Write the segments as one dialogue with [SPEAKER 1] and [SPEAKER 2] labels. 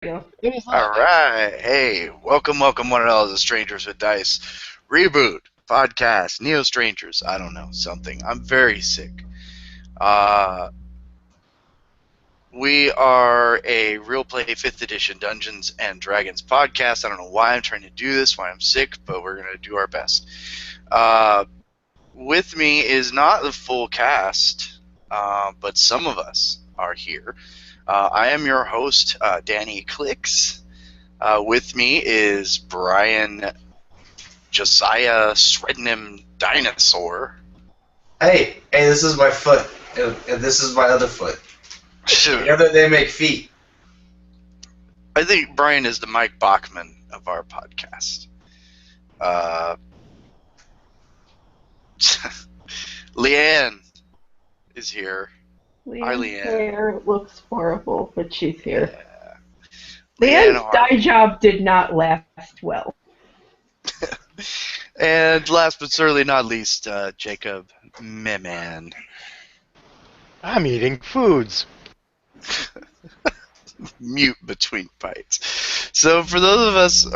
[SPEAKER 1] go.
[SPEAKER 2] All right. Hey, welcome, one and all to Strangers with Dice reboot podcast. Neo Strangers. I don't know something. I'm very sick. Uh, we are a real play 5th edition Dungeons and Dragons podcast. I don't know why I'm trying to do this, why I'm sick, but we're gonna do our best. With me is not the full cast, but some of us are here. I am your host, Danny Clicks. With me is Brian Josiah Shrednim Dinosaur.
[SPEAKER 3] Hey, this is my foot, and this is my other foot. Together they make feet.
[SPEAKER 2] I think Brian is the Mike Bachman of our podcast. Leanne is here. Hi,
[SPEAKER 1] Leanne's
[SPEAKER 2] Leanne.
[SPEAKER 1] hair looks horrible, but she's here.
[SPEAKER 2] Yeah.
[SPEAKER 1] Leanne's dye job did not last well.
[SPEAKER 2] And last but certainly not least, Jacob Meman.
[SPEAKER 4] I'm eating foods.
[SPEAKER 2] Mute between bites. So for those of us,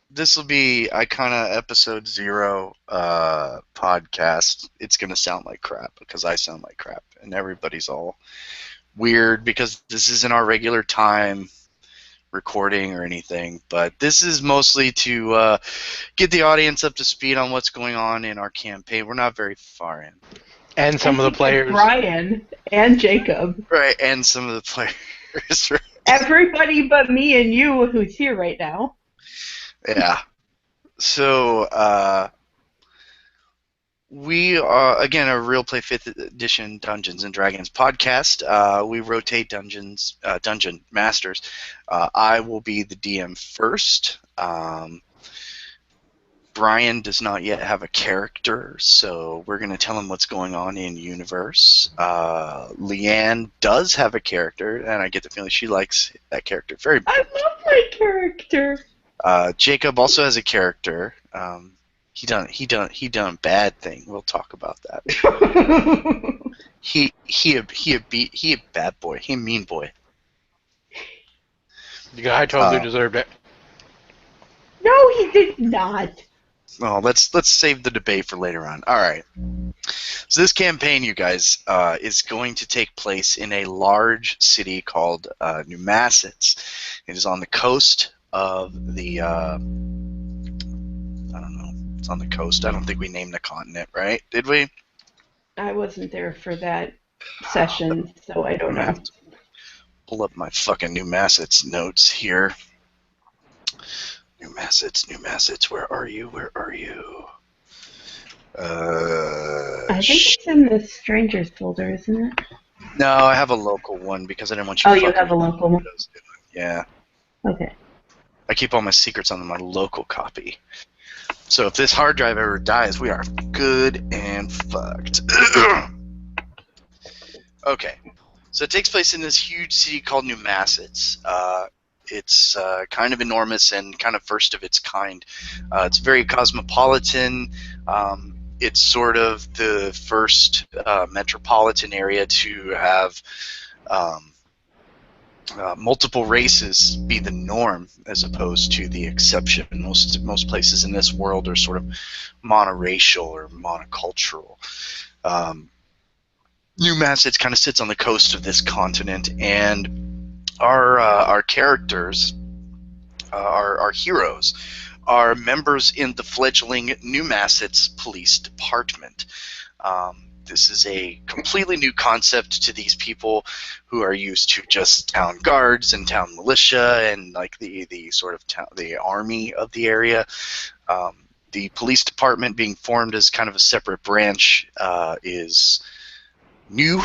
[SPEAKER 2] this will be Icona episode 0 podcast. It's gonna sound like crap because I sound like crap, and everybody's all weird because this isn't our regular time recording or anything. But this is mostly to get the audience up to speed on what's going on in our campaign. We're not very far in.
[SPEAKER 4] And some of the players.
[SPEAKER 1] Brian and Jacob.
[SPEAKER 2] Right, and some of the players. Right?
[SPEAKER 1] Everybody but me and you who's here right now.
[SPEAKER 2] Yeah. So, we are, again, a Real Play 5th Edition Dungeons & Dragons podcast. We rotate dungeon masters. I will be the DM first. Brian does not yet have a character, so we're going to tell him what's going on in universe. Leanne does have a character, and I get the feeling she likes that character very much.
[SPEAKER 1] I love my character.
[SPEAKER 2] Jacob also has a character. He done a bad thing. We'll talk about that. he a bad boy. He a mean boy.
[SPEAKER 4] The guy totally deserved it.
[SPEAKER 1] No, he did not.
[SPEAKER 2] Oh, let's save the debate for later on. All right. So this campaign, you guys, is going to take place in a large city called New Massetts. It is on the coast of the. I don't know. It's on the coast. I don't think we named the continent, right? Did we?
[SPEAKER 1] I wasn't there for that session, so I don't know.
[SPEAKER 2] Pull up my fucking New Massetts notes here. New Massetts, where are you?
[SPEAKER 1] I think it's in the strangers folder, isn't it?
[SPEAKER 2] No, I have a local one because I didn't want you.
[SPEAKER 1] Oh, you have a local one?
[SPEAKER 2] Yeah.
[SPEAKER 1] Okay.
[SPEAKER 2] I keep all my secrets on my local copy. So if this hard drive ever dies, we are good and fucked. Okay. So it takes place in this huge city called New Massetts. It's kind of enormous and kind of first of its kind. It's very cosmopolitan. It's sort of the first metropolitan area to have multiple races be the norm as opposed to the exception. Most places in this world are sort of monoracial or monocultural. New Massetts kind of sits on the coast of this continent, and our characters, our heroes, are members in the fledgling New Massetts Police Department. This is a completely new concept to these people who are used to just town guards and town militia and like the sort of the army of the area. The police department being formed as kind of a separate branch is new.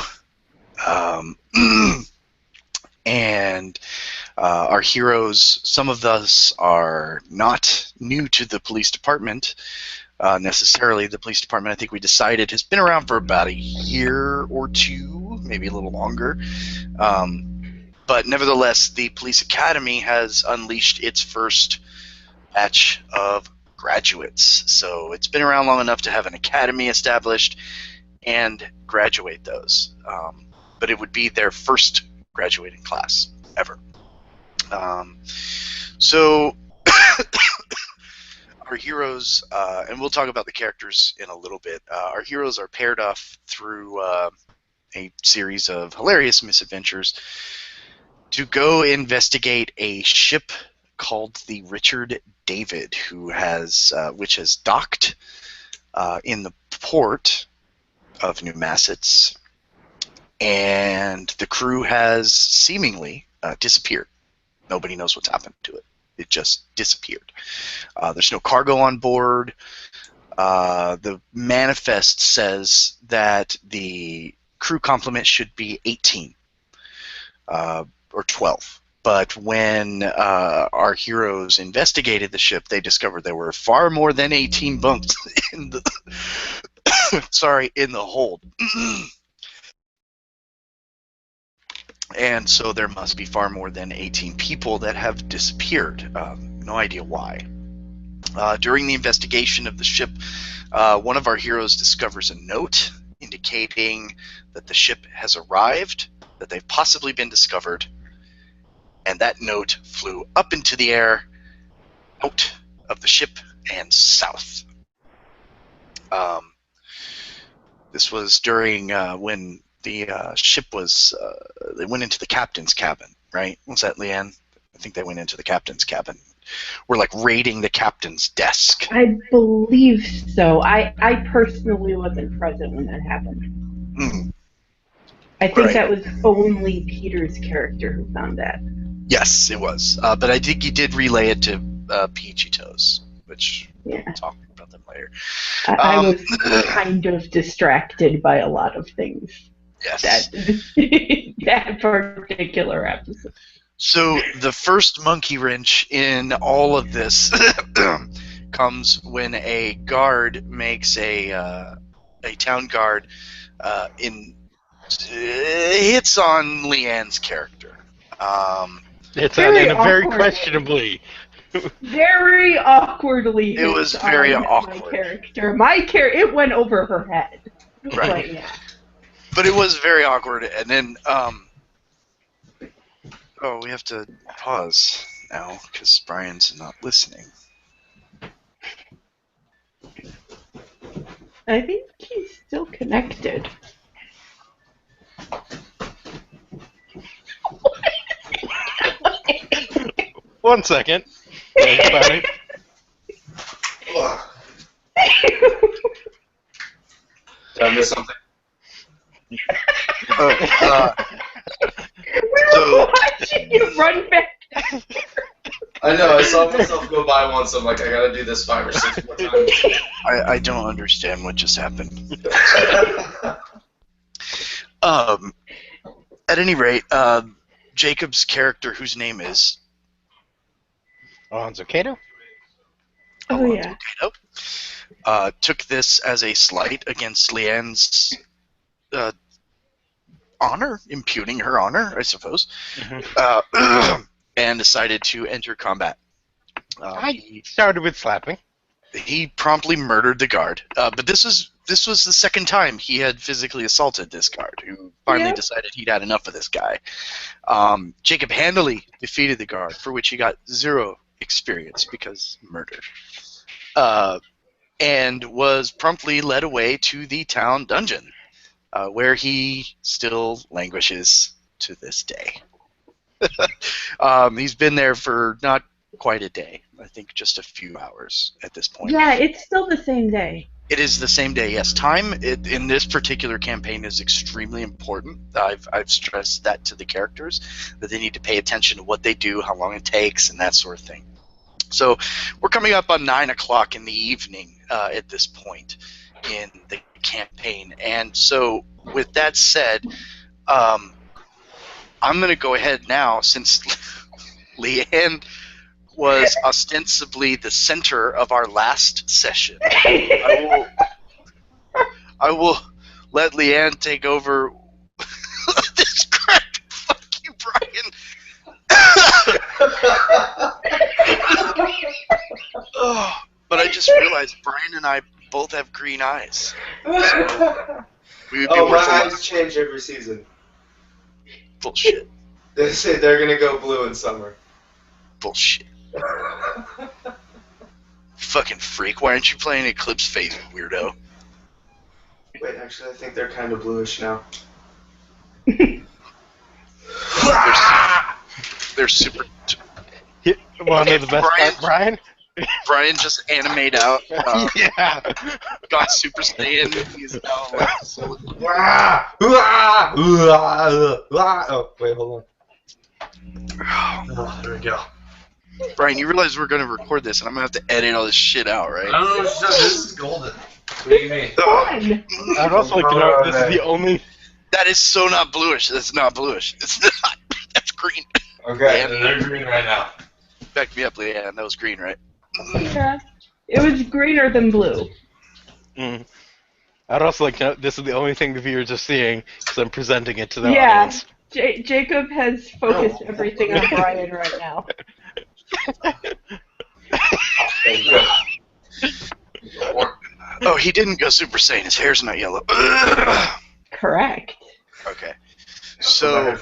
[SPEAKER 2] And our heroes, some of us are not new to the police department necessarily. The police department, I think we decided, has been around for about a year or two, maybe a little longer. But nevertheless, the police academy has unleashed its first batch of graduates. So it's been around long enough to have an academy established and graduate those. But it would be their first graduating class ever. So our heroes, and we'll talk about the characters in a little bit. Our heroes are paired off through a series of hilarious misadventures to go investigate a ship called the Richard David, which has docked in the port of New Massets, and the crew has seemingly disappeared. Nobody knows what's happened to it. It just disappeared. There's no cargo on board. The manifest says that the crew complement should be 18 or 12. But when our heroes investigated the ship, they discovered there were far more than 18 bunks in the in the hold. And so there must be far more than 18 people that have disappeared. No idea why. During the investigation of the ship, one of our heroes discovers a note indicating that the ship has arrived, that they've possibly been discovered, and that note flew up into the air, out of the ship, and south. This was during when the ship was, they went into the captain's cabin, right? Was that Leanne? I think they went into the captain's cabin. We're like raiding the captain's desk.
[SPEAKER 1] I believe so. I personally wasn't present when that happened.
[SPEAKER 2] Mm.
[SPEAKER 1] I think that was only Peter's character who found that.
[SPEAKER 2] Yes, it was. But I think he did relay it to Peachy Toes, which we'll talk about them later.
[SPEAKER 1] I was kind of distracted by a lot of things.
[SPEAKER 2] Yes.
[SPEAKER 1] That particular episode.
[SPEAKER 2] So the first monkey wrench in all of this comes when a guard makes a town guard hits on Leanne's character.
[SPEAKER 4] It's very questionably.
[SPEAKER 1] Very awkwardly.
[SPEAKER 2] It was very awkward.
[SPEAKER 1] My character, it went over her head.
[SPEAKER 2] Right.
[SPEAKER 1] But, yeah.
[SPEAKER 2] But it was very awkward, and then we have to pause now because Brian's not listening.
[SPEAKER 1] I think he's still connected.
[SPEAKER 4] One second.
[SPEAKER 3] Did I miss something?
[SPEAKER 1] We're watching you run back.
[SPEAKER 3] I know, I saw myself go by once, I'm like, I gotta do this 5 or 6 more times.
[SPEAKER 2] I don't understand what just happened. At any rate, Jacob's character, whose name is
[SPEAKER 4] Alonzo Cato?
[SPEAKER 1] Yeah.
[SPEAKER 2] Cato, took this as a slight against Leanne's honor, impugning her honor, I suppose, and decided to enter combat.
[SPEAKER 4] I started with slapping.
[SPEAKER 2] He promptly murdered the guard, but this was the second time he had physically assaulted this guard, who finally decided he'd had enough of this guy. Jacob handily defeated the guard, for which he got 0 experience because murder, and was promptly led away to the town dungeon, where he still languishes to this day. He's been there for not quite a day. I think just a few hours at this point.
[SPEAKER 1] Yeah, it's still the same day.
[SPEAKER 2] It is the same day, yes. Time in this particular campaign is extremely important. I've stressed that to the characters, that they need to pay attention to what they do, how long it takes, and that sort of thing. So we're coming up on 9 o'clock in the evening at this point in the campaign. And so with that said, I'm going to go ahead now, since Leanne was ostensibly the center of our last session. I will let Leanne take over this crap. Fuck you, Brian. But I just realized Brian and I both have green eyes. So we would be
[SPEAKER 3] my eyes change every season.
[SPEAKER 2] Bullshit.
[SPEAKER 3] They say they're gonna go blue in summer.
[SPEAKER 2] Bullshit. Fucking freak. Why aren't you playing Eclipse Phase, weirdo?
[SPEAKER 3] Wait, actually, I think they're kind of bluish now.
[SPEAKER 2] They're super...
[SPEAKER 4] Want to know the best part, Brian?
[SPEAKER 2] Brian just animate out.
[SPEAKER 4] Yeah.
[SPEAKER 2] Got Super Saiyan. He's now like solid.
[SPEAKER 3] Oh, wait, hold on. Oh, there we go.
[SPEAKER 2] Brian, you realize we're going to record this, and I'm going to have to edit all this shit out, right?
[SPEAKER 3] I don't know what this is golden. What do you mean?
[SPEAKER 1] Fun.
[SPEAKER 4] I'd also like to know this is the only...
[SPEAKER 2] That is so not bluish. That's not bluish. It's not. That's green.
[SPEAKER 3] Okay, and they're green right now.
[SPEAKER 2] Back me up, Leanne. That was green, right?
[SPEAKER 1] Yeah. It was greener than blue.
[SPEAKER 4] I'd also like to know this is the only thing the viewers are seeing because I'm presenting it to the
[SPEAKER 1] Yeah.
[SPEAKER 4] audience.
[SPEAKER 1] Jacob has focused everything on Brian right now.
[SPEAKER 2] Oh, he didn't go Super Saiyan. His hair's not yellow.
[SPEAKER 1] Correct.
[SPEAKER 2] Okay. So,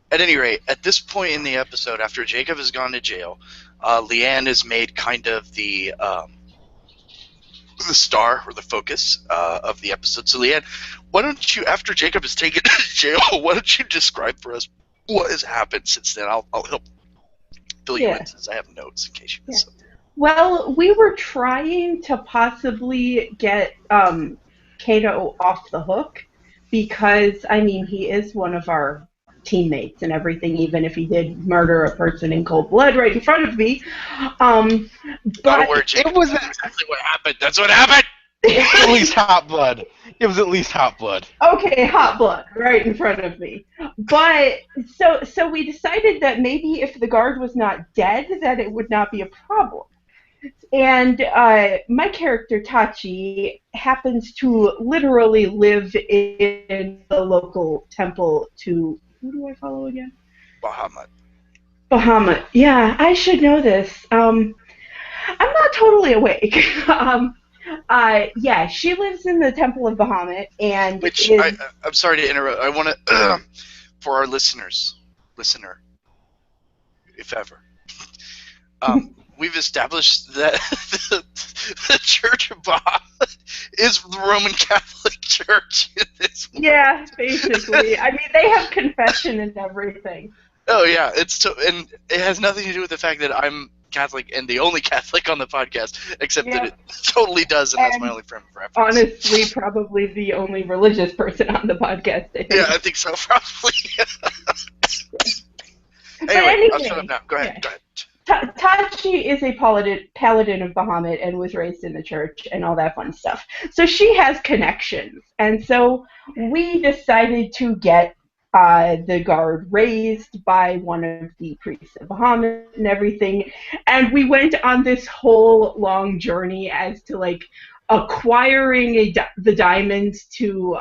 [SPEAKER 2] at any rate, at this point in the episode, after Jacob has gone to jail, Leanne is made kind of the star or the focus of the episode. So, Leanne, why don't you, after Jacob is taken to jail, why don't you describe for us what has happened since then? I'll help fill you in since I have notes in case you missed something.
[SPEAKER 1] Well, we were trying to possibly get Kato off the hook because, I mean, he is one of our teammates and everything, even if he did murder a person in cold blood right in front of me. But
[SPEAKER 2] it was exactly what happened. That's what happened!
[SPEAKER 4] At least hot blood. It was at least hot blood.
[SPEAKER 1] Okay, hot blood right in front of me. But so we decided that maybe if the guard was not dead, that it would not be a problem. And my character, Tachi, happens to literally live in the local temple to... Who do I follow again? Bahamut. Yeah, I should know this. I'm not totally awake. Yeah, she lives in the Temple of Bahamut, and
[SPEAKER 2] which I'm sorry to interrupt. I want to, for our listener, if ever, we've established that the Church of Bahamut is the Roman Catholic Church in this world.
[SPEAKER 1] Yeah, basically. I mean, they have confession and everything.
[SPEAKER 2] Oh yeah, and it has nothing to do with the fact that I'm Catholic and the only Catholic on the podcast, except that it totally does, and that's my only frame of reference.
[SPEAKER 1] Honestly, probably the only religious person on the podcast, I think.
[SPEAKER 2] Yeah, I think so, probably.
[SPEAKER 1] Anyway,
[SPEAKER 2] I'll shut up now. Go ahead.
[SPEAKER 1] Tachi is a paladin of Bahamut and was raised in the church and all that fun stuff. So she has connections. And so we decided to get the guard raised by one of the priests of Bahamut and everything. And we went on this whole long journey as to, like, acquiring the diamonds to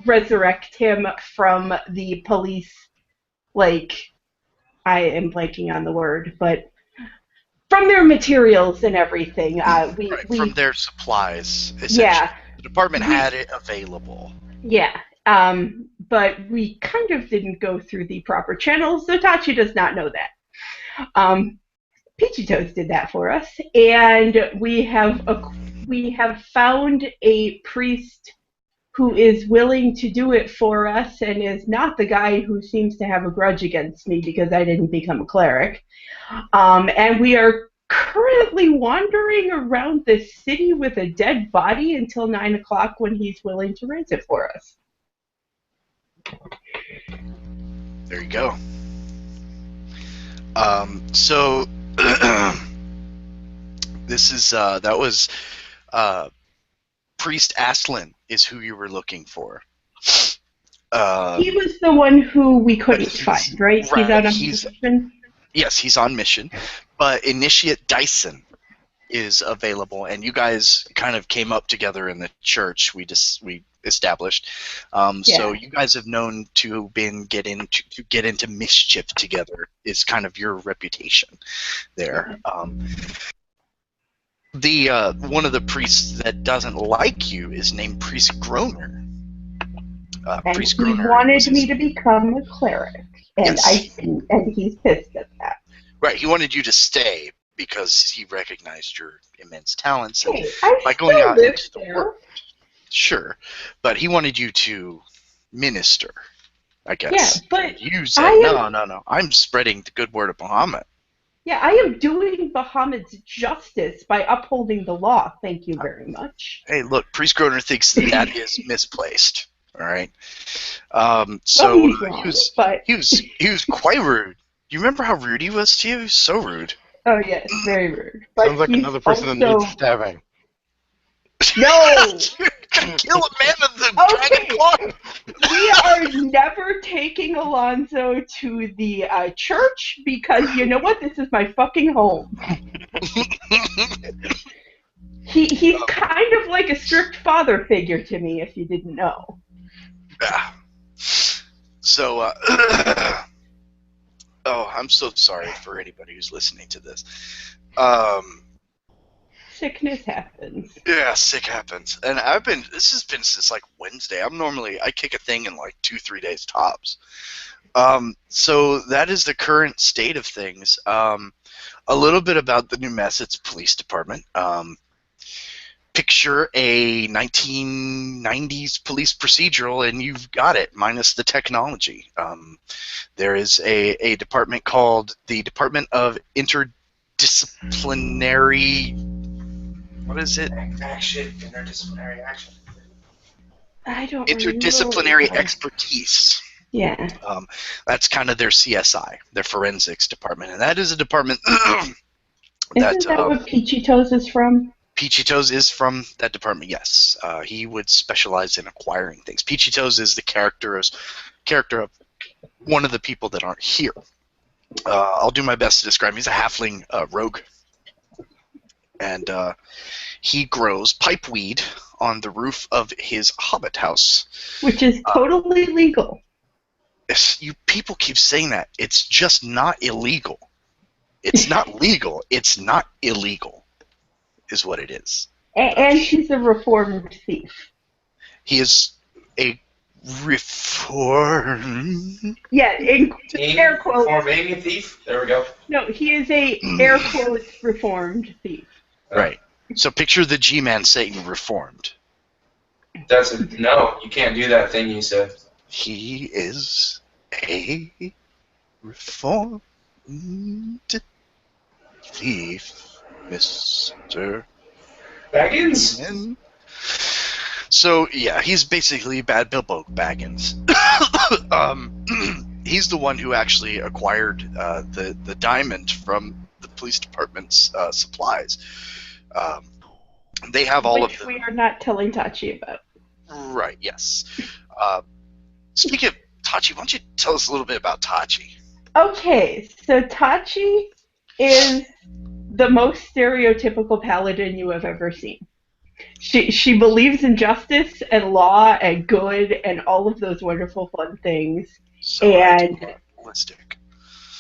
[SPEAKER 1] resurrect him from the police, like... I am blanking on the word, but from their materials and everything.
[SPEAKER 2] From their supplies, essentially.
[SPEAKER 1] Yeah.
[SPEAKER 2] The department had it available.
[SPEAKER 1] Yeah, but we kind of didn't go through the proper channels, so Tachi does not know that. Peachy Toast did that for us, and we have found a priest who is willing to do it for us and is not the guy who seems to have a grudge against me because I didn't become a cleric. And we are currently wandering around the city with a dead body until 9 o'clock when he's willing to raise it for us.
[SPEAKER 2] There you go. So this is that was Priest Aslan is who you were looking for.
[SPEAKER 1] He was the one who we couldn't find, right? He's out on mission?
[SPEAKER 2] Yes, he's on mission. But Initiate Dyson is available, and you guys kind of came up together in the church we established. So you guys have known to get into mischief together is kind of your reputation there. The one of the priests that doesn't like you is named Priest Groner.
[SPEAKER 1] And he wanted me to become a cleric, and
[SPEAKER 2] Yes.
[SPEAKER 1] and he's pissed at that.
[SPEAKER 2] Right. He wanted you to stay because he recognized your immense talents, and
[SPEAKER 1] Hey, I
[SPEAKER 2] by going
[SPEAKER 1] still
[SPEAKER 2] out
[SPEAKER 1] live
[SPEAKER 2] into the
[SPEAKER 1] there.
[SPEAKER 2] world, sure, but he wanted you to minister, I guess.
[SPEAKER 1] Yeah, but
[SPEAKER 2] you said,
[SPEAKER 1] I
[SPEAKER 2] no,
[SPEAKER 1] am.
[SPEAKER 2] no, no, I'm spreading the good word of Muhammad.
[SPEAKER 1] Yeah, I am doing Bahamut's justice by upholding the law. Thank you very much.
[SPEAKER 2] Hey, look, Priest Groner thinks that is misplaced. All right.
[SPEAKER 1] Well,
[SPEAKER 2] So
[SPEAKER 1] he's wrong, but
[SPEAKER 2] he was quite rude. You remember how rude he was to you? He was so rude.
[SPEAKER 1] oh yes, very rude. But
[SPEAKER 4] Sounds like
[SPEAKER 1] he's
[SPEAKER 4] another person that
[SPEAKER 1] also
[SPEAKER 4] needs stabbing.
[SPEAKER 1] no.
[SPEAKER 2] You're gonna kill a man of the dragon claw.
[SPEAKER 1] We are never taking Alonzo to the church because you know what? This is my fucking home. He's kind of like a strict father figure to me, if you didn't know.
[SPEAKER 2] Yeah. So, oh, I'm so sorry for anybody who's listening to this.
[SPEAKER 1] Sickness happens.
[SPEAKER 2] Yeah, sick happens. And this has been since like Wednesday. I kick a thing in like 2-3 days tops. So that is the current state of things. A little bit about the New Massachusetts Police Department. Picture a 1990s police procedural, and you've got it, minus the technology. There is a department called the Department of Interdisciplinary. What is it?
[SPEAKER 3] Interdisciplinary action.
[SPEAKER 1] I don't
[SPEAKER 2] Interdisciplinary expertise.
[SPEAKER 1] Yeah.
[SPEAKER 2] That's kind of their CSI, their forensics department, and that is a department
[SPEAKER 1] Isn't that what Peachy Toes is from?
[SPEAKER 2] Peachy Toes is from that department, yes. He would specialize in acquiring things. Peachy Toes is the character of one of the people that aren't here. I'll do my best to describe him. He's a halfling rogue, and he grows pipeweed on the roof of his hobbit house.
[SPEAKER 1] Which is totally legal.
[SPEAKER 2] You people keep saying that. It's just not illegal. It's not legal. It's not illegal, is what it is.
[SPEAKER 1] And he's a reformed thief.
[SPEAKER 2] He is a reformed.
[SPEAKER 1] Yeah, air quotes.
[SPEAKER 3] Reforming thief. There we go.
[SPEAKER 1] No, he is a air quotes reformed thief.
[SPEAKER 2] Right. So picture the G-Man Satan reformed.
[SPEAKER 3] No, you can't do that thing you said.
[SPEAKER 2] He is a reformed thief, Mr.
[SPEAKER 3] Baggins?
[SPEAKER 2] So, yeah, he's basically Bad Bilbo Baggins. He's the one who actually acquired the diamond from the police department's supplies. They have all
[SPEAKER 1] Which
[SPEAKER 2] of
[SPEAKER 1] we are not telling Tachi about.
[SPEAKER 2] Right, yes. Speaking of Tachi, why don't you tell us a little bit about Tachi?
[SPEAKER 1] Okay, so Tachi is the most stereotypical paladin you have ever seen. She believes in justice and law and good and all of those wonderful fun things.
[SPEAKER 2] So idealistic.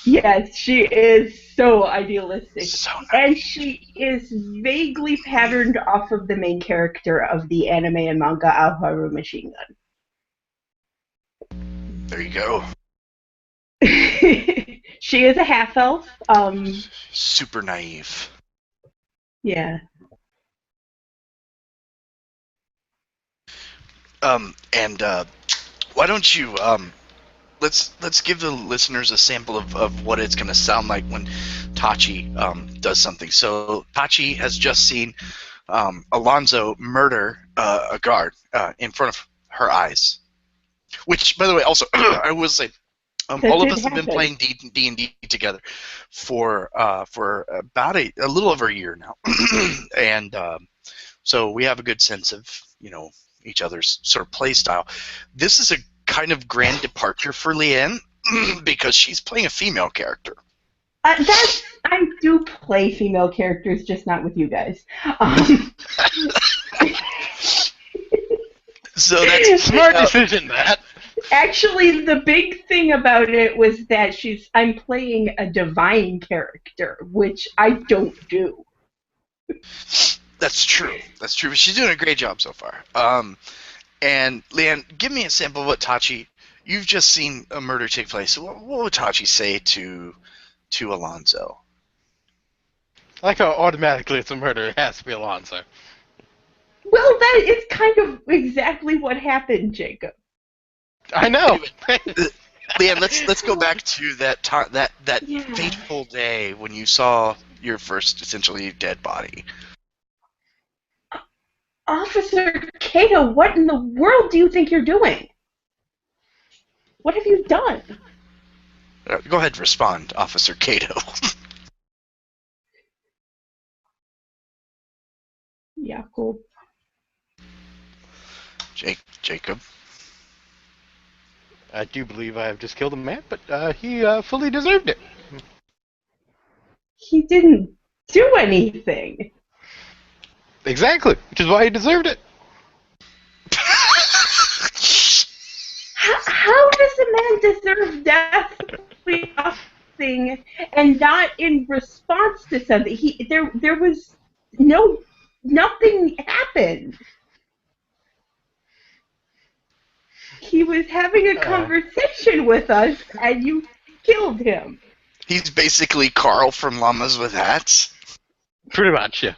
[SPEAKER 1] Yes, she is so idealistic.
[SPEAKER 2] So nice.
[SPEAKER 1] And she is vaguely patterned off of the main character of the anime and manga Aoharu Machine Gun.
[SPEAKER 2] There you go.
[SPEAKER 1] She is a half-elf.
[SPEAKER 2] Super naive.
[SPEAKER 1] Yeah.
[SPEAKER 2] And why don't you let's give the listeners a sample of what it's going to sound like when Tachi does something. So Tachi has just seen Alonzo murder a guard in front of her eyes. Which, by the way, also I will say, all of us have been playing D&D together for about a little over a year now, and so we have a good sense of each other's sort of play style. This is a kind of grand departure for Leanne because she's playing a female character.
[SPEAKER 1] I do play female characters, just not with you guys.
[SPEAKER 2] So that's a
[SPEAKER 4] smart decision, Matt.
[SPEAKER 1] Actually, the big thing about it was that I'm playing a divine character, which I don't do.
[SPEAKER 2] That's true. That's true. She's doing a great job so far. And Leanne, give me a sample of what Tachi you've just seen a murder take place. What would Tachi say to Alonzo?
[SPEAKER 4] I like how automatically it's a murder. It has to be Alonzo.
[SPEAKER 1] Well, that is kind of exactly what happened, Jacob.
[SPEAKER 4] I know.
[SPEAKER 2] Leanne, let's go back to that
[SPEAKER 1] Yeah.
[SPEAKER 2] fateful day when you saw your first essentially dead body.
[SPEAKER 1] Officer Cato, what in the world do you think you're doing? What have you done?
[SPEAKER 2] Go ahead and respond, Officer Cato.
[SPEAKER 1] Yeah, cool.
[SPEAKER 2] Jacob.
[SPEAKER 4] I do believe I have just killed a man, but he fully deserved it.
[SPEAKER 1] He didn't do anything.
[SPEAKER 4] Exactly, which is why he deserved it.
[SPEAKER 1] How does a man deserve death for nothing and not in response to something? There was nothing happened. He was having a conversation with us, and you killed him.
[SPEAKER 2] He's basically Carl from Llamas with Hats.
[SPEAKER 4] Pretty much, yeah.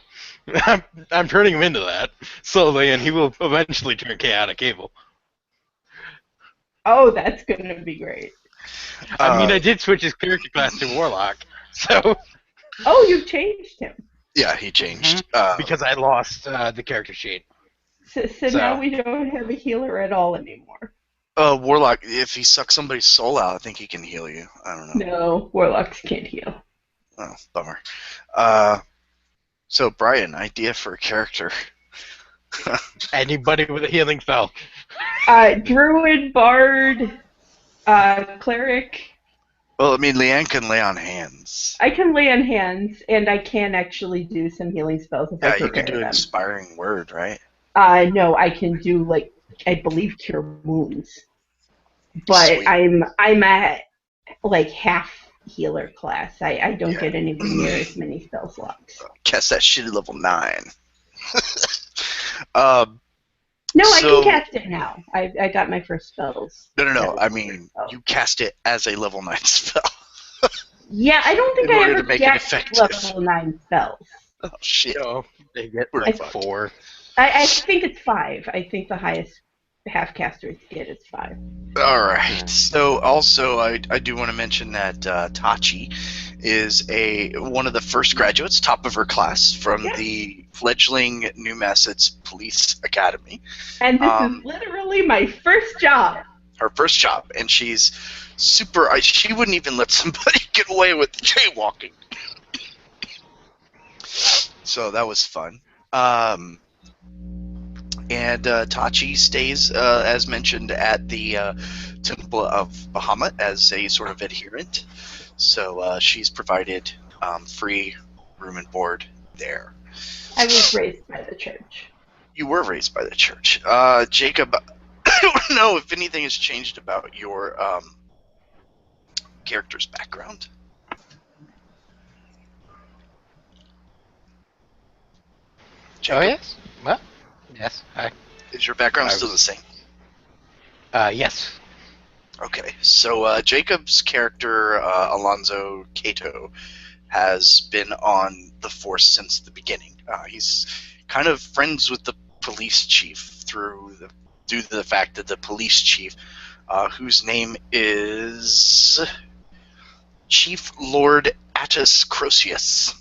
[SPEAKER 4] I'm turning him into that slowly, and he will eventually turn Chaotic Cable.
[SPEAKER 1] Oh, that's gonna be great.
[SPEAKER 4] I mean, I did switch his character class to Warlock, so...
[SPEAKER 1] Oh, you changed him.
[SPEAKER 2] Yeah, he changed.
[SPEAKER 4] Because I lost the character sheet.
[SPEAKER 1] So now we don't have a healer at all anymore.
[SPEAKER 2] Warlock, if he sucks somebody's soul out, I think he can heal you. I don't know.
[SPEAKER 1] No, warlocks can't heal.
[SPEAKER 2] Oh, bummer. So, Brian, idea for a character.
[SPEAKER 4] Anybody with a healing spell.
[SPEAKER 1] Druid, bard, cleric.
[SPEAKER 2] Well, I mean, Leanne can lay on hands.
[SPEAKER 1] I can lay on hands, and I can actually do some healing spells if I prepare them.
[SPEAKER 2] Yeah, you can do an inspiring word, right?
[SPEAKER 1] No, I can do, like, I believe cure wounds. But
[SPEAKER 2] Sweet.
[SPEAKER 1] I'm a, like, half healer class. I don't get anywhere near as many spell slots.
[SPEAKER 2] Cast that shit at level 9.
[SPEAKER 1] No, I can cast it now. I got my first spells.
[SPEAKER 2] No. I mean, you cast it as a level 9 spell.
[SPEAKER 1] Yeah, I don't think
[SPEAKER 2] In
[SPEAKER 1] I
[SPEAKER 2] order
[SPEAKER 1] ever
[SPEAKER 2] to make it
[SPEAKER 1] get
[SPEAKER 2] effective.
[SPEAKER 1] level 9 spells.
[SPEAKER 2] Oh, shit.
[SPEAKER 4] No, they get
[SPEAKER 2] We're
[SPEAKER 4] like
[SPEAKER 2] fucked.
[SPEAKER 4] 4.
[SPEAKER 1] I think it's 5. I think the highest half casters get is 5.
[SPEAKER 2] Alright, so also I do want to mention that Tachi is one of the first graduates, top of her class, from the fledgling New Massachusetts Police Academy.
[SPEAKER 1] And this is literally my first job.
[SPEAKER 2] Her first job, and she's super, she wouldn't even let somebody get away with jaywalking. So that was fun. And Tachi stays, as mentioned, at the Temple of Bahamut as a sort of adherent. So she's provided free room and board there.
[SPEAKER 1] I was raised by the church.
[SPEAKER 2] You were raised by the church. Jacob, I don't know if anything has changed about your character's background. Jacob?
[SPEAKER 4] Oh, yes? Well, yes.
[SPEAKER 2] Is your background still the same?
[SPEAKER 4] Yes.
[SPEAKER 2] Okay, so Jacob's character, Alonzo Cato, has been on the force since the beginning. He's kind of friends with the police chief due to the fact that the police chief, whose name is Chief Lord Attis Crosius,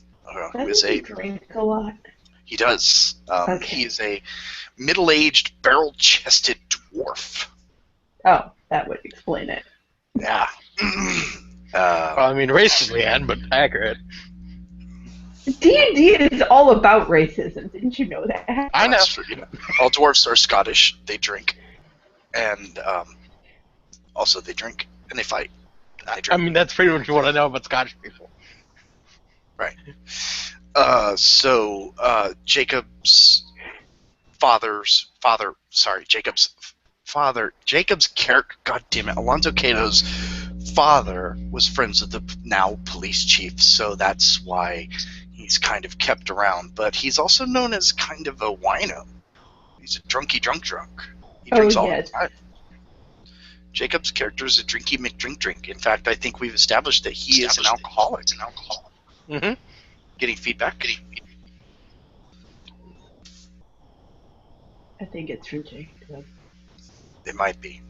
[SPEAKER 2] who is
[SPEAKER 1] Doesn't he drink a lot?
[SPEAKER 2] He does.
[SPEAKER 1] Okay.
[SPEAKER 2] He is a middle-aged, barrel-chested dwarf.
[SPEAKER 1] Oh, that would explain it.
[SPEAKER 2] Yeah.
[SPEAKER 4] Well, I mean, racism, but accurate.
[SPEAKER 1] D&D is all about racism. Didn't you know that?
[SPEAKER 4] I know.
[SPEAKER 2] All dwarfs are Scottish. They drink. And also they drink. And they fight. I drink.
[SPEAKER 4] I mean, that's pretty much what I know about Scottish people.
[SPEAKER 2] Right. So Jacob's character, god damn it, Alonzo Cato's father was friends with the now police chief, so that's why he's kind of kept around. But he's also known as kind of a wino. He's a drunk. He drinks all the time. Jacob's character is a drinky McDrink. In fact, I think we've established that he is an alcoholic.
[SPEAKER 4] Mm-hmm.
[SPEAKER 2] Getting feedback?
[SPEAKER 1] I think it's from Jacob.
[SPEAKER 2] It might be.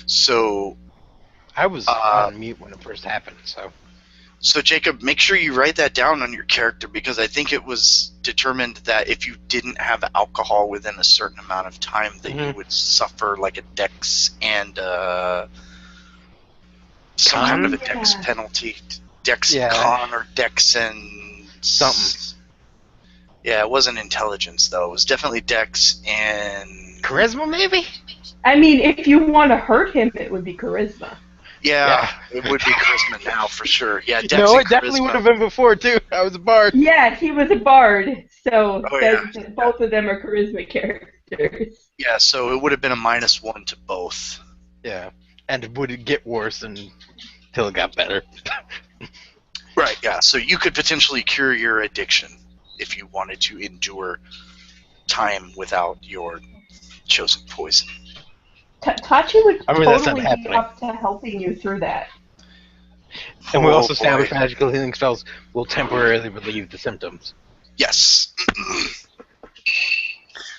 [SPEAKER 2] So
[SPEAKER 4] I was on mute when it first happened, so.
[SPEAKER 2] So Jacob, make sure you write that down on your character, because I think it was determined that if you didn't have alcohol within a certain amount of time, that you would suffer like a dex and some kind of a dex penalty. Dex con or dex and
[SPEAKER 4] something.
[SPEAKER 2] Yeah, it wasn't intelligence though. It was definitely dex and
[SPEAKER 4] charisma, maybe.
[SPEAKER 1] I mean, if you want to hurt him, it would be charisma.
[SPEAKER 2] Yeah, it would be charisma now for sure. Yeah, Dex
[SPEAKER 4] no,
[SPEAKER 2] and
[SPEAKER 4] it definitely
[SPEAKER 2] charisma.
[SPEAKER 4] would have been before too. I was a bard.
[SPEAKER 1] Yeah, he was a bard, so both of them are charisma characters.
[SPEAKER 2] Yeah, so it would have been a -1 to both.
[SPEAKER 4] Yeah, and it would get worse until it got better.
[SPEAKER 2] Right. Yeah. So you could potentially cure your addiction if you wanted to endure time without your chosen poison.
[SPEAKER 1] Tachi would totally be
[SPEAKER 4] happening.
[SPEAKER 1] up to helping you through that.
[SPEAKER 4] And we also established magical healing spells will temporarily relieve the symptoms.
[SPEAKER 2] Yes.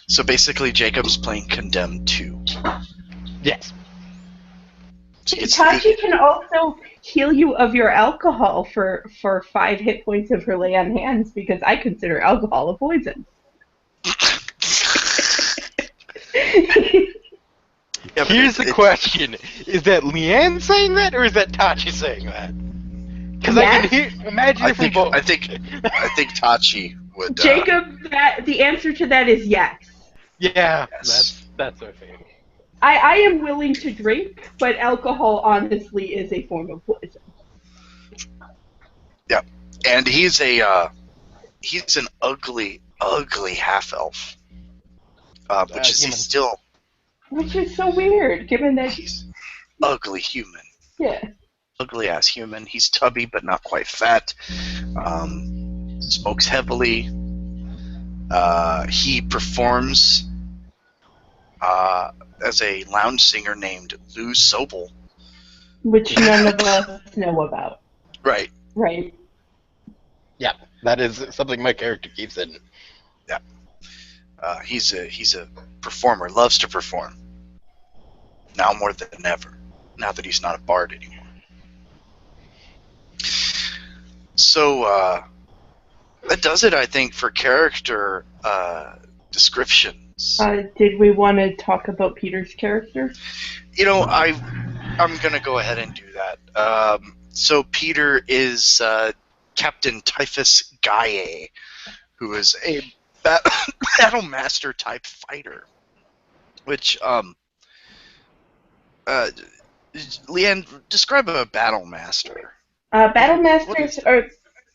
[SPEAKER 2] So basically, Jacob's playing Condemned 2.
[SPEAKER 4] Yes.
[SPEAKER 1] Tachi can also heal you of your alcohol for 5 hit points of her lay on hands, because I consider alcohol a poison.
[SPEAKER 2] Yeah,
[SPEAKER 4] here's the question: is that Leanne saying that, or is that Tachi saying that? Because I can imagine it from both.
[SPEAKER 2] I think Tachi would.
[SPEAKER 1] Jacob, the answer to that is yes.
[SPEAKER 4] Yeah,
[SPEAKER 2] yes.
[SPEAKER 4] That's our thing.
[SPEAKER 1] I am willing to drink, but alcohol honestly is a form of poison.
[SPEAKER 2] Yeah, and he's an ugly half elf, which is still.
[SPEAKER 1] Which is so weird, given that
[SPEAKER 2] he's ugly human.
[SPEAKER 1] Yeah.
[SPEAKER 2] Ugly ass human. He's tubby but not quite fat. Smokes heavily. He performs as a lounge singer named Lou Sobel.
[SPEAKER 1] Which none of us know about.
[SPEAKER 2] Right.
[SPEAKER 1] Right.
[SPEAKER 4] Yeah, that is something my character keeps in.
[SPEAKER 2] Yeah. He's a performer, loves to perform. Now more than ever, now that he's not a bard anymore. So, that does it, I think, for character descriptions.
[SPEAKER 1] Did we want to talk about Peter's character?
[SPEAKER 2] You know, I'm going to go ahead and do that. So Peter is Captain Typhus Gaie, who is a battle master type fighter, which Leanne, describe a battle master.
[SPEAKER 1] Battle masters are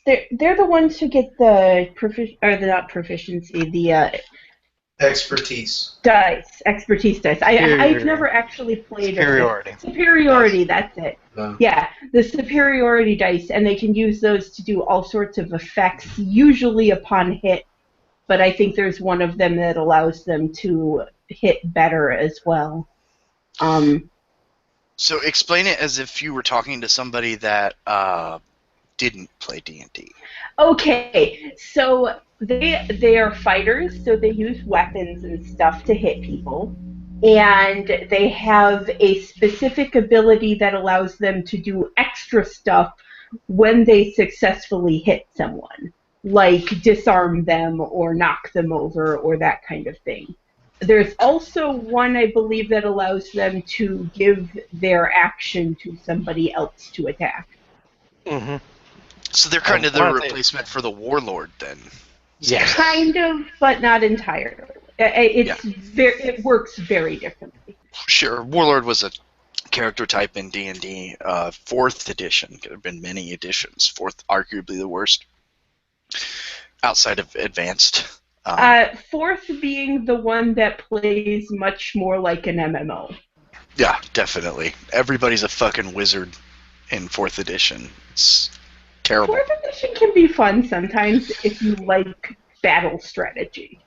[SPEAKER 1] they're the ones who get the
[SPEAKER 3] expertise
[SPEAKER 1] dice. I've never actually played superiority. That's it.
[SPEAKER 3] No.
[SPEAKER 1] Yeah, the superiority dice, and they can use those to do all sorts of effects, usually upon hit. But I think there's one of them that allows them to hit better as well.
[SPEAKER 2] So explain it as if you were talking to somebody that didn't play D&D.
[SPEAKER 1] Okay, so they are fighters, so they use weapons and stuff to hit people, and they have a specific ability that allows them to do extra stuff when they successfully hit someone, like disarm them or knock them over or that kind of thing. There's also one, I believe, that allows them to give their action to somebody else to attack.
[SPEAKER 4] Mm-hmm.
[SPEAKER 2] So they're kind of the replacement for the warlord, then.
[SPEAKER 4] Yeah.
[SPEAKER 1] Kind of, but not entirely. It works very differently.
[SPEAKER 2] Sure, warlord was a character type in D&D, 4th edition. There have been many editions. 4th, arguably the worst, outside of advanced.
[SPEAKER 1] 4th being the one that plays much more like an MMO.
[SPEAKER 2] Yeah, definitely. Everybody's a fucking wizard in 4th edition. It's terrible.
[SPEAKER 1] 4th edition can be fun sometimes if you like battle strategy.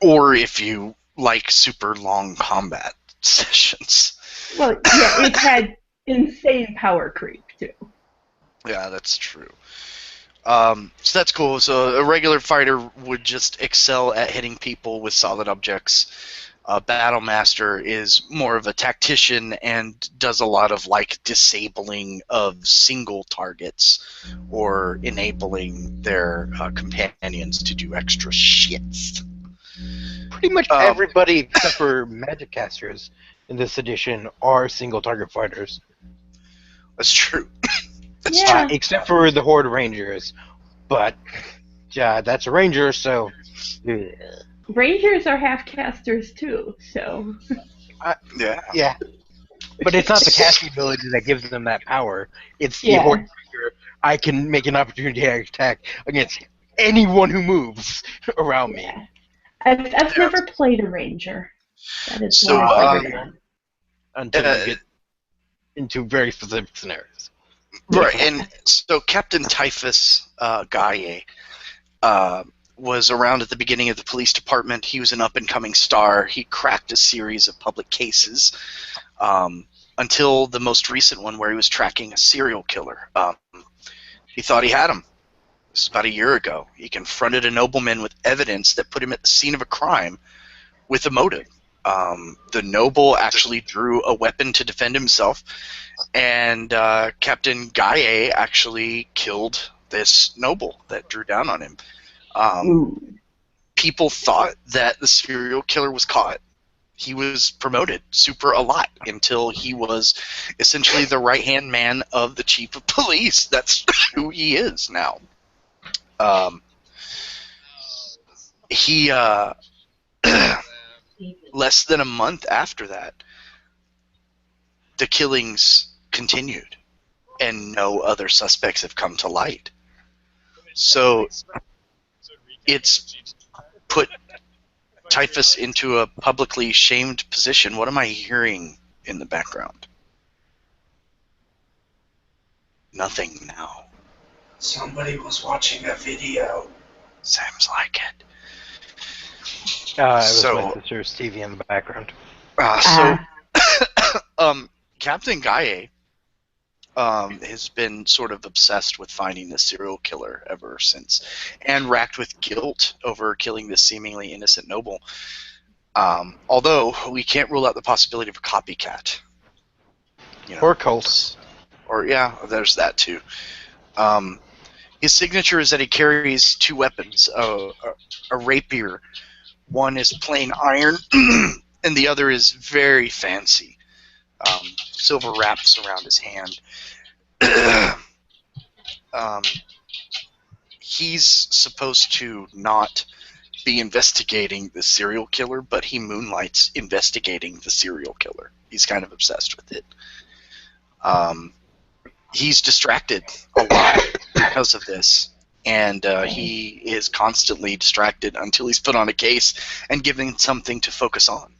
[SPEAKER 2] Or if you like super long combat sessions.
[SPEAKER 1] Well, yeah, it had insane power creep too.
[SPEAKER 2] Yeah, that's true. So that's cool. So a regular fighter would just excel at hitting people with solid objects. Battle Master is more of a tactician and does a lot of like disabling of single targets or enabling their companions to do extra shits.
[SPEAKER 4] Pretty much everybody except for magic casters in this edition are single target fighters.
[SPEAKER 2] That's true.
[SPEAKER 1] Yeah.
[SPEAKER 4] Except for the Horde Rangers. But that's a Ranger, so.
[SPEAKER 1] Rangers are half casters too, so.
[SPEAKER 2] Yeah.
[SPEAKER 4] But it's not the casting ability that gives them that power. It's the
[SPEAKER 1] Yeah.
[SPEAKER 4] Horde Ranger. I can make an opportunity attack against anyone who moves around me.
[SPEAKER 1] Yeah. I've never played a Ranger. That is
[SPEAKER 2] So,
[SPEAKER 1] one I've never done.
[SPEAKER 4] Until you get into very specific scenarios.
[SPEAKER 2] Right, and so Captain Typhus Gaye was around at the beginning of the police department. He was an up-and-coming star. He cracked a series of public cases until the most recent one where he was tracking a serial killer. He thought he had him. This was about a year ago. He confronted a nobleman with evidence that put him at the scene of a crime with a motive. The noble actually drew a weapon to defend himself, and Captain Gaye actually killed this noble that drew down on him. People thought that the serial killer was caught. He was promoted super a lot until he was essentially the right-hand man of the chief of police. That's who he is now. He less than a month after that, the killings continued, and no other suspects have come to light. So it's put Typhus into a publicly shamed position. What am I hearing in the background? Nothing now.
[SPEAKER 3] Somebody was watching a video.
[SPEAKER 2] Seems like it.
[SPEAKER 4] It was
[SPEAKER 2] So-
[SPEAKER 4] my sister's TV in the background.
[SPEAKER 2] Captain Gaye has been sort of obsessed with finding this serial killer ever since, and racked with guilt over killing this seemingly innocent noble. Although we can't rule out the possibility of a copycat.
[SPEAKER 4] Or cult.
[SPEAKER 2] Or yeah, there's that too. His signature is that he carries two weapons, a rapier. One is plain iron, and the other is very fancy. Silver wraps around his hand. He's supposed to not be investigating the serial killer, but he moonlights investigating the serial killer. He's kind of obsessed with it. He's distracted a lot because of this, and he is constantly distracted until he's put on a case and given something to focus on.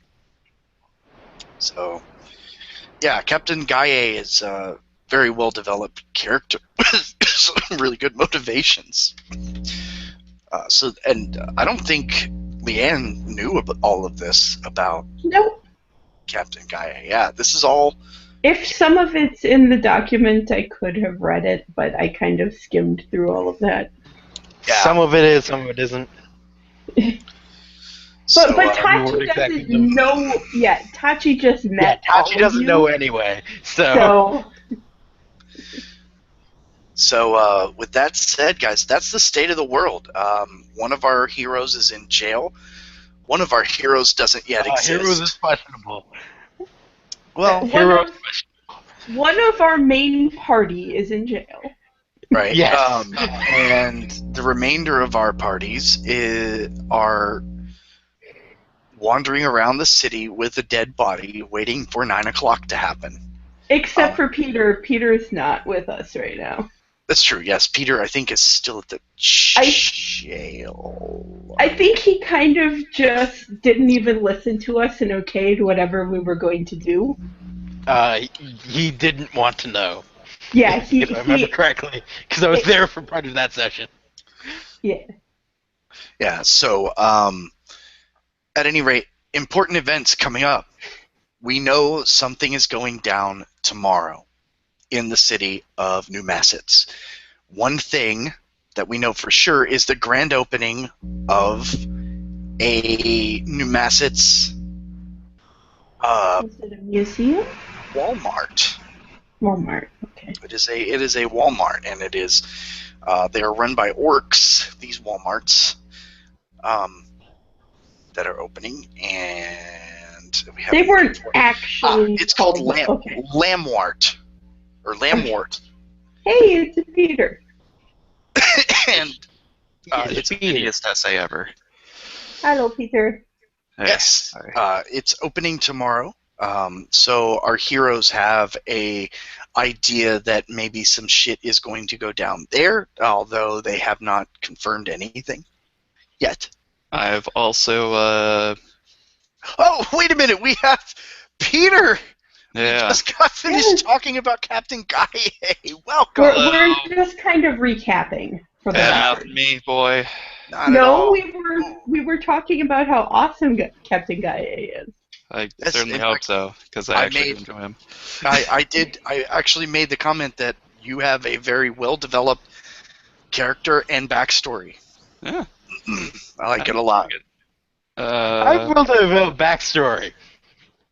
[SPEAKER 2] So, yeah, Captain Gaye is a very well-developed character with some really good motivations. I don't think Leanne knew about all of this about
[SPEAKER 1] Nope.
[SPEAKER 2] Captain Gaye. Yeah, this is all.
[SPEAKER 1] If some of it's in the document, I could have read it, but I kind of skimmed through all of that.
[SPEAKER 2] Yeah.
[SPEAKER 4] Some of it is, some of it isn't.
[SPEAKER 2] So,
[SPEAKER 1] But Tachi doesn't know yet. Tachi just met.
[SPEAKER 4] Tachi doesn't know anyway.
[SPEAKER 2] So with that said, guys, that's the state of the world. One of our heroes is in jail. One of our heroes doesn't yet exist.
[SPEAKER 4] Heroes is questionable.
[SPEAKER 2] Well,
[SPEAKER 1] one of our main party is in jail.
[SPEAKER 2] right.
[SPEAKER 4] Yes.
[SPEAKER 2] And the remainder of our parties are wandering around the city with a dead body, waiting for 9 o'clock to happen.
[SPEAKER 1] Except for Peter. Peter's not with us right now.
[SPEAKER 2] That's true. Yes, Peter, I think, is still at the jail.
[SPEAKER 1] I think he kind of just didn't even listen to us and okayed whatever we were going to do.
[SPEAKER 4] He didn't want to know.
[SPEAKER 1] Yeah,
[SPEAKER 4] if I remember correctly, because I was there for part of that session.
[SPEAKER 1] Yeah.
[SPEAKER 2] Yeah. So, at any rate, important events coming up. we know something is going down tomorrow in the city of New Massets. One thing that we know for sure is the grand opening of a New Massets
[SPEAKER 1] Is it a museum?
[SPEAKER 2] Walmart.
[SPEAKER 1] Walmart. Okay.
[SPEAKER 2] It is a Walmart, and it is they are run by orcs. These Walmarts that are opening, and we have
[SPEAKER 1] They weren't actually.
[SPEAKER 2] it's called
[SPEAKER 1] Okay.
[SPEAKER 2] Lamwart or Lamwart,
[SPEAKER 1] Hey, it's Peter.
[SPEAKER 2] and
[SPEAKER 5] It's the easiest essay ever.
[SPEAKER 1] Hello, Peter.
[SPEAKER 2] yes,
[SPEAKER 5] Sorry.
[SPEAKER 2] it's opening tomorrow. So our heroes have a idea that maybe some shit is going to go down there, although they have not confirmed anything yet.
[SPEAKER 5] I've also,
[SPEAKER 2] Oh, wait a minute, we have Peter! We
[SPEAKER 5] yeah.
[SPEAKER 2] just got finished
[SPEAKER 1] Yes.
[SPEAKER 2] talking about Captain Gaie. Welcome!
[SPEAKER 1] We're just kind of recapping for the
[SPEAKER 5] Yeah,
[SPEAKER 1] record.
[SPEAKER 5] me, boy.
[SPEAKER 2] Not at
[SPEAKER 1] No,
[SPEAKER 2] all.
[SPEAKER 1] we were talking about how awesome Captain Gaia is.
[SPEAKER 5] I
[SPEAKER 2] Yes,
[SPEAKER 5] certainly
[SPEAKER 2] in
[SPEAKER 5] hope
[SPEAKER 2] fact,
[SPEAKER 5] so, because
[SPEAKER 2] I
[SPEAKER 5] I actually
[SPEAKER 2] made-
[SPEAKER 5] enjoy him.
[SPEAKER 2] I actually made the comment that you have a very well-developed character and backstory.
[SPEAKER 5] Yeah.
[SPEAKER 2] I like it a lot.
[SPEAKER 4] I
[SPEAKER 5] Uh,
[SPEAKER 4] will develop backstory.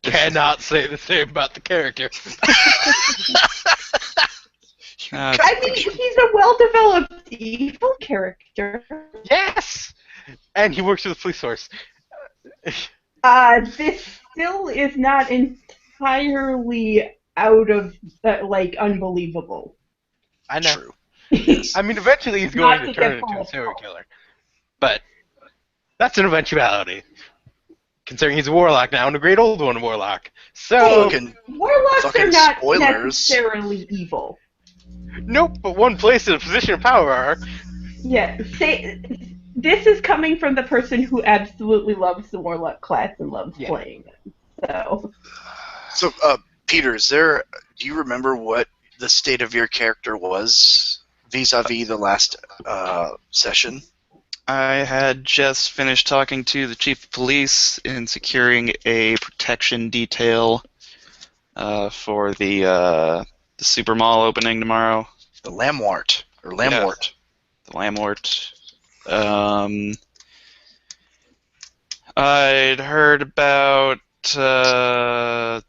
[SPEAKER 4] Cannot say the same about the character.
[SPEAKER 1] I mean, he's a well-developed evil character.
[SPEAKER 4] Yes! And he works for the police force.
[SPEAKER 1] This still is not entirely out of, unbelievable.
[SPEAKER 4] I know.
[SPEAKER 2] True.
[SPEAKER 4] I mean, eventually he's
[SPEAKER 1] Not
[SPEAKER 4] going to
[SPEAKER 1] to
[SPEAKER 4] turn
[SPEAKER 1] get
[SPEAKER 4] into a
[SPEAKER 1] full
[SPEAKER 4] serial
[SPEAKER 1] of
[SPEAKER 4] killer. But that's an eventuality. Considering he's a warlock now and a great old one warlock. So,
[SPEAKER 2] Fucking
[SPEAKER 1] Warlocks
[SPEAKER 2] Fucking
[SPEAKER 1] are not
[SPEAKER 2] spoilers.
[SPEAKER 1] necessarily evil.
[SPEAKER 4] nope, but one place in a position of power are.
[SPEAKER 1] Yeah, this is coming from the person who absolutely loves the Warlock class and loves
[SPEAKER 4] Yeah.
[SPEAKER 1] playing it. So,
[SPEAKER 2] So, Peter, do you remember what the state of your character was vis-a-vis the last session?
[SPEAKER 5] I had just finished talking to the chief of police and securing a protection detail for the super mall opening tomorrow.
[SPEAKER 2] The Lamwart or Lamwart.
[SPEAKER 5] The Lamwart. I'd heard about a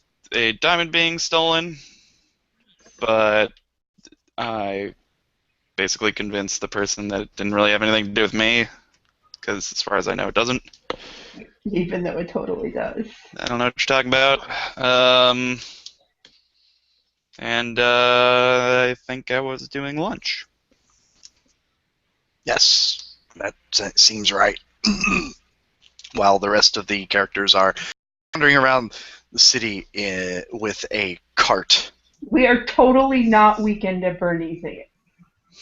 [SPEAKER 5] diamond being stolen, but I basically convinced the person that it didn't really have anything to do with me, because as far as I know, it doesn't.
[SPEAKER 1] even though it totally does.
[SPEAKER 5] I don't know what you're talking about. And I think I was doing lunch.
[SPEAKER 2] Yes, that seems right. While the rest of the characters are wandering around the city with a cart.
[SPEAKER 1] We are totally not Weekend at Bernie's it.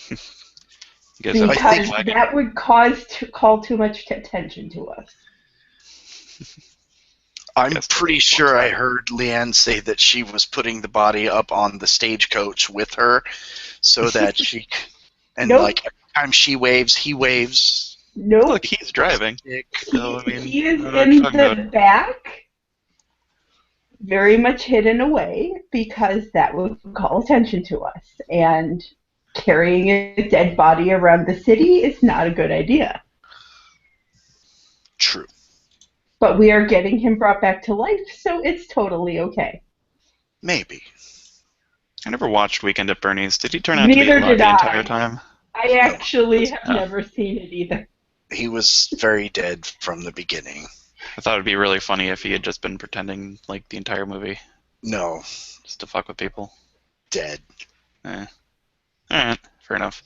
[SPEAKER 5] You guys have a
[SPEAKER 1] Because
[SPEAKER 5] flag.
[SPEAKER 1] that would call too much attention to us.
[SPEAKER 2] I'm
[SPEAKER 5] Guess
[SPEAKER 2] pretty
[SPEAKER 5] that's
[SPEAKER 2] sure
[SPEAKER 5] one
[SPEAKER 2] I
[SPEAKER 5] side.
[SPEAKER 2] heard Leanne say that she was putting the body up on the stagecoach with her so that she... And,
[SPEAKER 1] Nope.
[SPEAKER 2] like, every time she waves, he waves.
[SPEAKER 1] Nope.
[SPEAKER 5] Look, he's driving. So, I mean,
[SPEAKER 1] He is
[SPEAKER 5] I don't know what
[SPEAKER 1] in
[SPEAKER 5] you're talking
[SPEAKER 1] the
[SPEAKER 5] about.
[SPEAKER 1] back, very much hidden away, because that would call attention to us. And carrying a dead body around the city is not a good idea.
[SPEAKER 2] True.
[SPEAKER 1] But we are getting him brought back to life, so it's totally okay.
[SPEAKER 2] Maybe.
[SPEAKER 5] I never watched Weekend at Bernie's. Did he turn out to be
[SPEAKER 1] Neither
[SPEAKER 5] alive
[SPEAKER 1] did
[SPEAKER 5] the
[SPEAKER 1] I.
[SPEAKER 5] entire time?
[SPEAKER 1] I actually have
[SPEAKER 5] No.
[SPEAKER 1] never seen it either.
[SPEAKER 2] He was very dead from the beginning.
[SPEAKER 5] I thought it'd be really funny if he had just been pretending like the entire movie,
[SPEAKER 2] No,
[SPEAKER 5] just to fuck with people.
[SPEAKER 2] dead.
[SPEAKER 5] Alright, fair enough.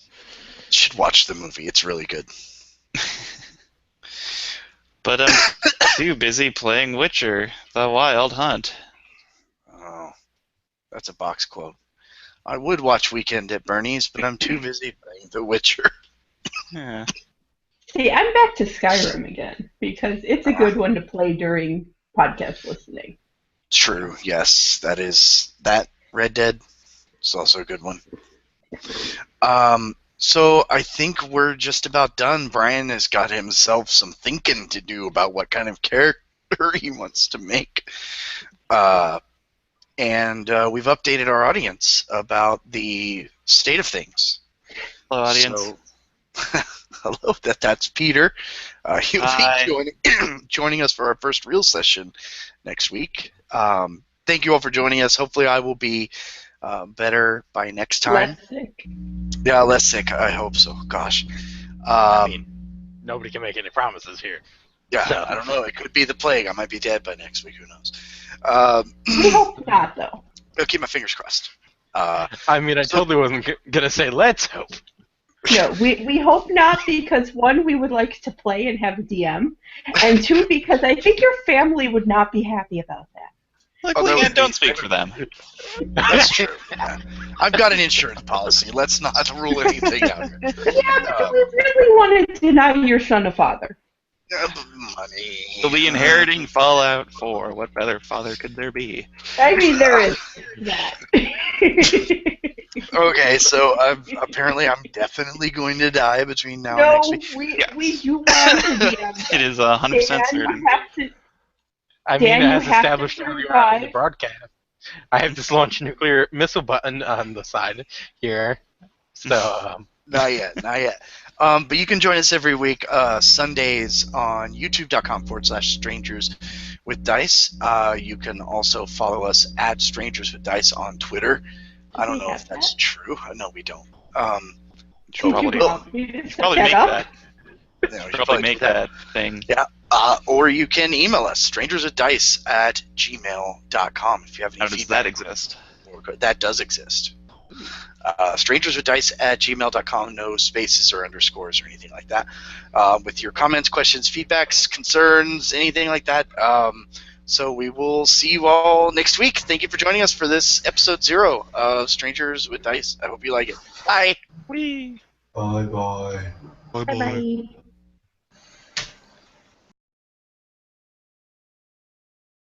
[SPEAKER 2] Should watch the movie. It's really good.
[SPEAKER 5] But I'm too busy playing Witcher, The Wild Hunt.
[SPEAKER 2] Oh, that's a box quote. I would watch Weekend at Bernie's, but I'm too busy playing The Witcher.
[SPEAKER 5] Yeah.
[SPEAKER 1] See, I'm back to Skyrim again, because it's a good one to play during podcast listening.
[SPEAKER 2] True, yes. That Red Dead is also a good one. So I think we're just about done. Brian has got himself some thinking to do about what kind of character he wants to make. And we've updated our audience about the state of things.
[SPEAKER 5] Hello, audience.
[SPEAKER 2] So, hello, that's Peter. He'll
[SPEAKER 5] Hi.
[SPEAKER 2] be joining us for our first real session next week. Thank you all for joining us. Hopefully I will be better by next time.
[SPEAKER 1] Less sick.
[SPEAKER 2] Yeah, less sick. I hope so. Gosh.
[SPEAKER 4] I mean, nobody can make any promises here.
[SPEAKER 2] Yeah,
[SPEAKER 4] So.
[SPEAKER 2] I don't know. It could be the plague. I might be dead by next week. Who knows?
[SPEAKER 1] We hope not, though.
[SPEAKER 2] I'll keep my fingers crossed.
[SPEAKER 4] I mean, I totally wasn't going to say let's hope.
[SPEAKER 1] No, we hope not, because one, we would like to play and have a DM, and two, because I think your family would not be happy about that.
[SPEAKER 5] Luckily, I don't speak for them.
[SPEAKER 2] That's true. Yeah. I've got an insurance policy. Let's not rule anything out here.
[SPEAKER 1] Yeah, but we really want to deny your son a father.
[SPEAKER 2] Money.
[SPEAKER 5] We'll be inheriting Fallout 4. What better father could there be?
[SPEAKER 1] I mean, there is that.
[SPEAKER 2] Okay, so apparently I'm definitely going to die between now and next week.
[SPEAKER 1] We do want to DM.
[SPEAKER 5] It is 100%
[SPEAKER 1] Dan,
[SPEAKER 5] certain.
[SPEAKER 1] you have to.
[SPEAKER 4] I mean,
[SPEAKER 1] Dan,
[SPEAKER 4] as
[SPEAKER 1] you have to
[SPEAKER 4] established earlier on in the
[SPEAKER 1] survive.
[SPEAKER 4] broadcast, I have this launch nuclear missile button on the side here. So,
[SPEAKER 2] Not yet. But you can join us every week, Sundays on youtube.com/strangers with dice. You can also follow us at strangers with dice on Twitter. I don't
[SPEAKER 1] we
[SPEAKER 2] know
[SPEAKER 1] have
[SPEAKER 2] if that's
[SPEAKER 1] that?
[SPEAKER 2] true. No, we don't.
[SPEAKER 5] Should probably,
[SPEAKER 1] Probably
[SPEAKER 5] make that.
[SPEAKER 2] You know, we should
[SPEAKER 5] Probably
[SPEAKER 2] do
[SPEAKER 5] make
[SPEAKER 2] that.
[SPEAKER 5] that thing.
[SPEAKER 2] Yeah. Or you can email us, strangerswithdice@gmail.com if you have any
[SPEAKER 5] How does
[SPEAKER 2] feedback.
[SPEAKER 5] that exist?
[SPEAKER 2] That does exist. strangerswithdice@gmail.com, no spaces or underscores or anything like that. With your comments, questions, feedbacks, concerns, anything like that. So we will see you all next week. Thank you for joining us for this episode 0 of Strangers with Dice. I hope you like it. Bye.
[SPEAKER 5] Whee!
[SPEAKER 3] Bye bye.
[SPEAKER 1] Bye-bye.